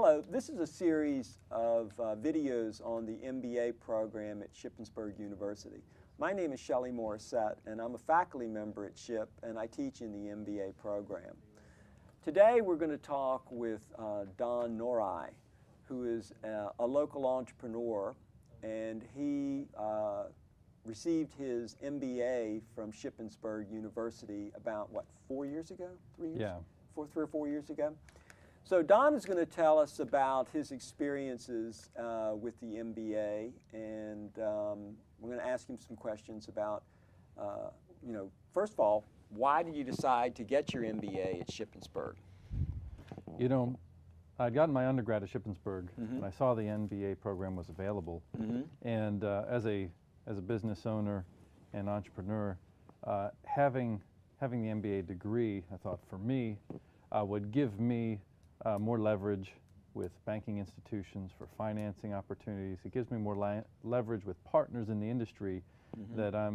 Hello, this is a series of videos on the MBA program at Shippensburg University. My name is Shelley Morissette, and I'm a faculty member at SHIP, and I teach in the MBA program. Today we're going to talk with Don Nori, who is a local entrepreneur, and he received his MBA from Shippensburg University about, what, 4 years ago? 3 years? Yeah. 3 or 4 years ago? So Don is going to tell us about his experiences with the MBA, and we're going to ask him some questions about, first of all, why did you decide to get your MBA at Shippensburg? You know, I'd gotten my undergrad at Shippensburg, and I saw the MBA program was available. And as a business owner and entrepreneur, having the MBA degree, I thought for me, would give me more leverage with banking institutions for financing opportunities. It gives me more leverage with partners in the industry that I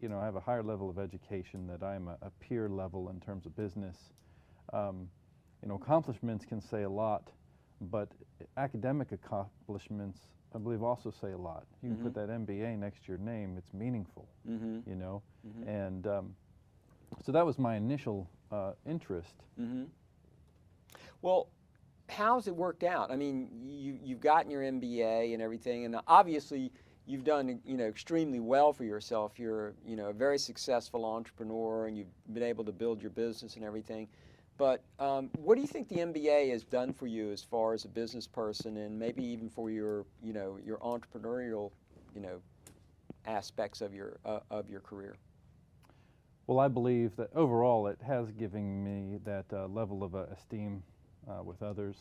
have a higher level of education, that I'm a peer level in terms of business. Accomplishments can say a lot, but academic accomplishments, I believe, also say a lot. You can put that MBA next to your name, it's meaningful, And so that was my initial interest. Well, how's it worked out? I mean, you've gotten your MBA and everything, and obviously you've done extremely well for yourself. You're a very successful entrepreneur, and you've been able to build your business and everything. But what do you think the MBA has done for you as far as a business person, and maybe even for your your entrepreneurial aspects of your career? Well, I believe that overall it has given me that level of esteem with others.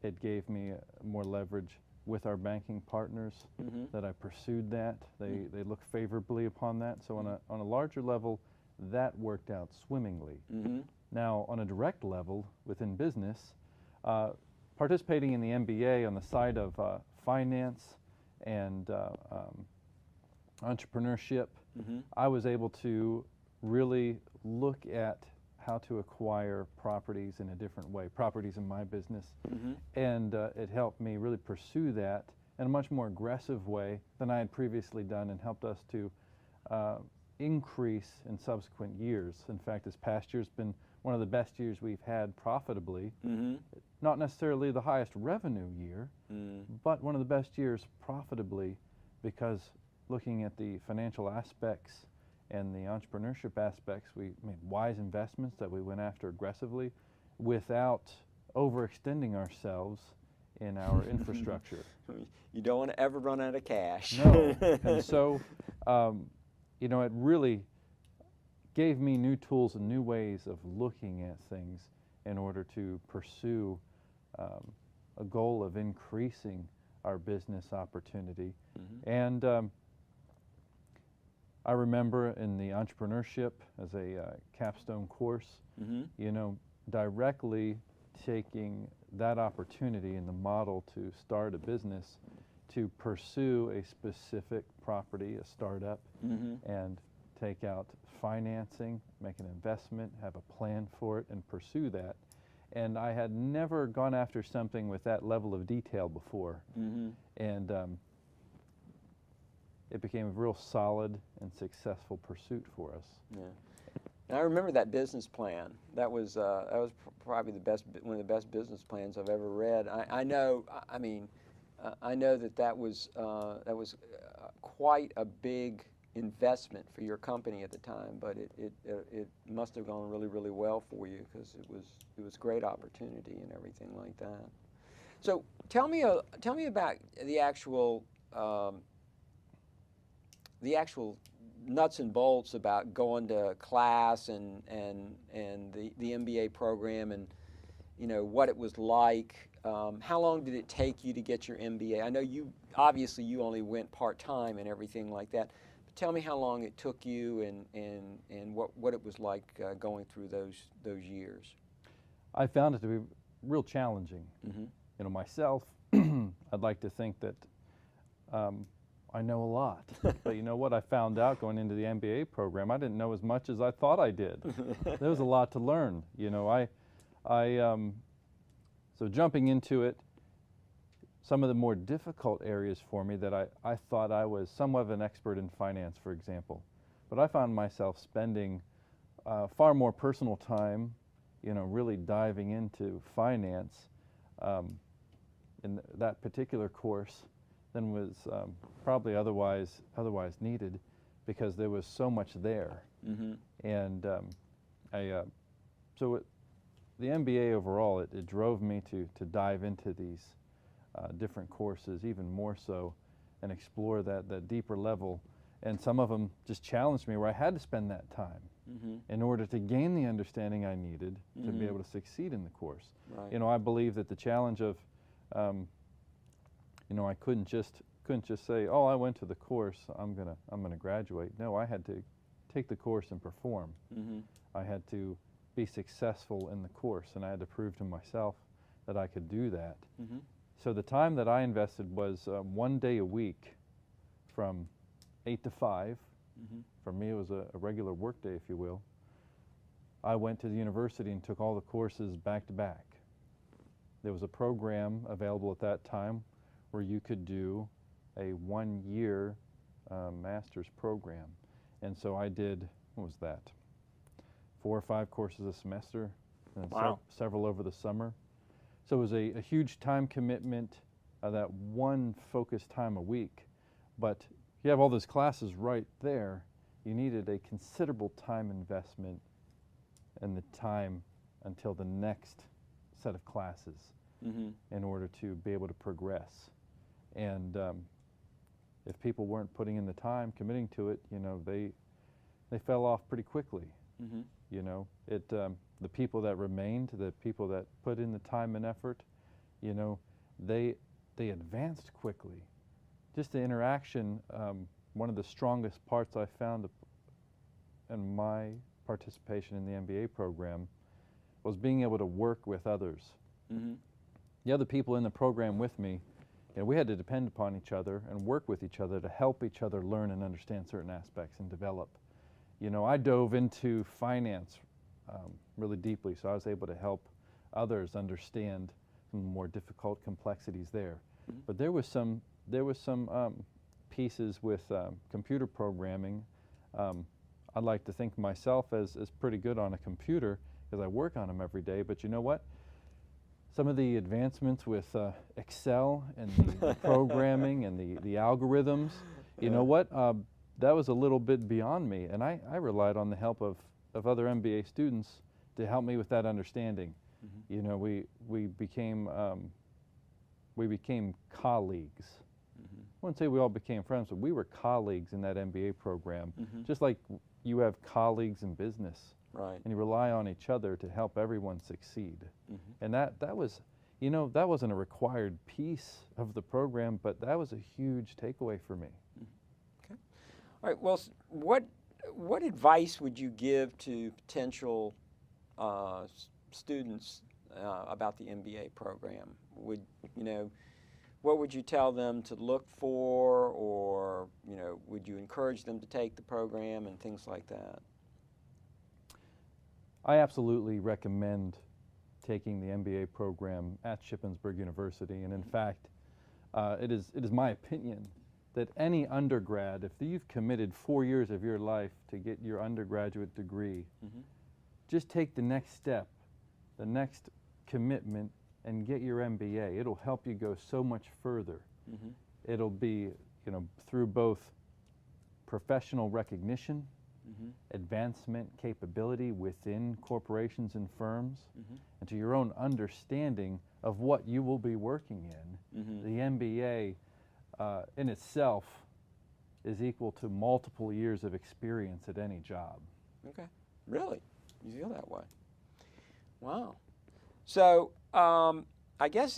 It gave me more leverage with our banking partners, that I pursued that. They look favorably upon that. So on a larger level, that worked out swimmingly. Now, on a direct level within business, participating in the MBA on the side of finance and entrepreneurship, I was able to really look at how to acquire properties in a different way, properties in my business, and it helped me really pursue that in a much more aggressive way than I had previously done, and helped us to increase in subsequent years. In fact, this past year's been one of the best years we've had profitably. Not necessarily the highest revenue year, but one of the best years profitably, because looking at the financial aspects and the entrepreneurship aspects, we made wise investments that we went after aggressively without overextending ourselves in our infrastructure. You don't want to ever run out of cash. No. And so, it really gave me new tools and new ways of looking at things in order to pursue a goal of increasing our business opportunity. And I remember in the entrepreneurship as a capstone course, directly taking that opportunity in the model to start a business, to pursue a specific property, a startup, and take out financing, make an investment, have a plan for it, and pursue that. And I had never gone after something with that level of detail before. And it became a real solid and successful pursuit for us. Yeah. And I remember that business plan. That was probably one of the best business plans I've ever read. I know that was quite a big investment for your company at the time, but it must have gone really, really well for you, because it was great opportunity and everything like that. So tell me about the actual nuts and bolts about going to class and the MBA program, and what it was like. How long did it take you to get your MBA? I know you only went part-time and everything like that, but tell me how long it took you, and what it was like going through those years. I found it to be real challenging. Myself, I'd like to think that I know a lot, but you know what I found out going into the MBA program? I didn't know as much as I thought I did. There was a lot to learn. I So jumping into it, some of the more difficult areas for me that I thought I was somewhat of an expert in finance, for example, but I found myself spending far more personal time, really diving into finance in that particular course than was probably otherwise needed, because there was so much there. Mm-hmm. And the MBA overall, it drove me to dive into these different courses even more so and explore that deeper level. And some of them just challenged me where I had to spend that time in order to gain the understanding I needed to be able to succeed in the course. Right. I believe that the challenge of, I couldn't just say, oh, I went to the course, I'm gonna graduate. No, I had to take the course and perform. I had to be successful in the course, and I had to prove to myself that I could do that. So the time that I invested was 1 day a week from 8 to 5. For me, it was a regular work day, if you will. I went to the university and took all the courses back to back. There was a program available at that time where you could do a 1-year master's program. And so I did, what was that? 4 or 5 courses a semester, and wow. Several over the summer. So it was a huge time commitment, that one focused time a week. But you have all those classes right there, you needed a considerable time investment and the time until the next set of classes in order to be able to progress. And if people weren't putting in the time, committing to it, they fell off pretty quickly. The people that remained, the people that put in the time and effort, they advanced quickly. Just the interaction, one of the strongest parts I found in my participation in the MBA program was being able to work with others. The other people in the program with me, we had to depend upon each other and work with each other to help each other learn and understand certain aspects and develop. I dove into finance really deeply, so I was able to help others understand some more difficult complexities there. But there was some pieces with computer programming. I'd like to think myself as pretty good on a computer because I work on them every day, but you know what? Some of the advancements with Excel and the programming and the algorithms, you know what? That was a little bit beyond me, and I relied on the help of other MBA students to help me with that understanding. We became colleagues. I wouldn't say we all became friends, but we were colleagues in that MBA program, just like you have colleagues in business. Right. And you rely on each other to help everyone succeed. And that was, that wasn't a required piece of the program, but that was a huge takeaway for me. Okay. All right. Well, what advice would you give to potential students about the MBA program? What would you tell them to look for, or would you encourage them to take the program and things like that? I absolutely recommend taking the MBA program at Shippensburg University, and in fact, it is my opinion that any undergrad, if you've committed 4 years of your life to get your undergraduate degree, just take the next step, the next commitment, and get your MBA. It'll help you go so much further. It'll be, through both professional recognition, advancement capability within corporations and firms, and to your own understanding of what you will be working in. The MBA in itself is equal to multiple years of experience at any job. Okay. Really? You feel that way? Wow. So I guess,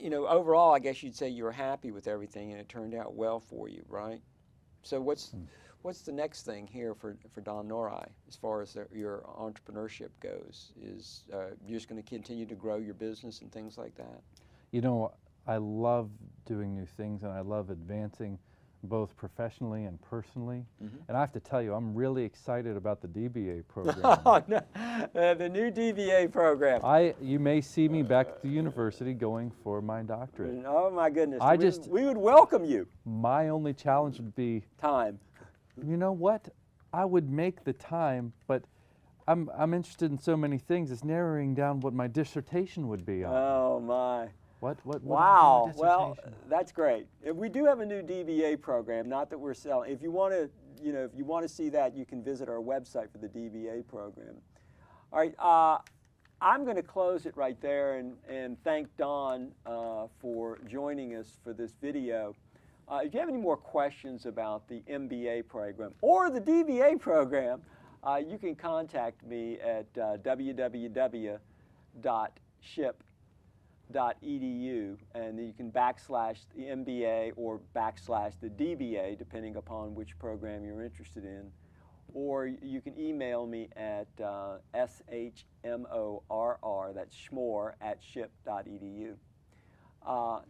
overall, I guess you'd say you were happy with everything and it turned out well for you, right? So what's the next thing here for Don Nori as far as your entrepreneurship goes? Is you're just going to continue to grow your business and things like that? I love doing new things and I love advancing both professionally and personally. Mm-hmm. And I have to tell you, I'm really excited about the DBA program. Oh, no. The new DBA program. You may see me back at the university going for my doctorate. Oh my goodness. We would welcome you. My only challenge would be time. You know what? I would make the time, but I'm interested in so many things. It's narrowing down what my dissertation would be on. Oh my. What Wow. Well, that's great. We do have a new DBA program. Not that we're selling. If you want to, if you want to see that, you can visit our website for the DBA program. All right. I'm going to close it right there and thank Don for joining us for this video. If you have any more questions about the MBA program or the DBA program, you can contact me at www.ship.edu, and then you can / the MBA or / the DBA, depending upon which program you're interested in. Or you can email me at shmorr, that's schmore, at ship.edu.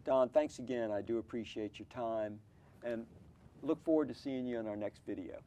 Don, thanks again. I do appreciate your time and look forward to seeing you in our next video.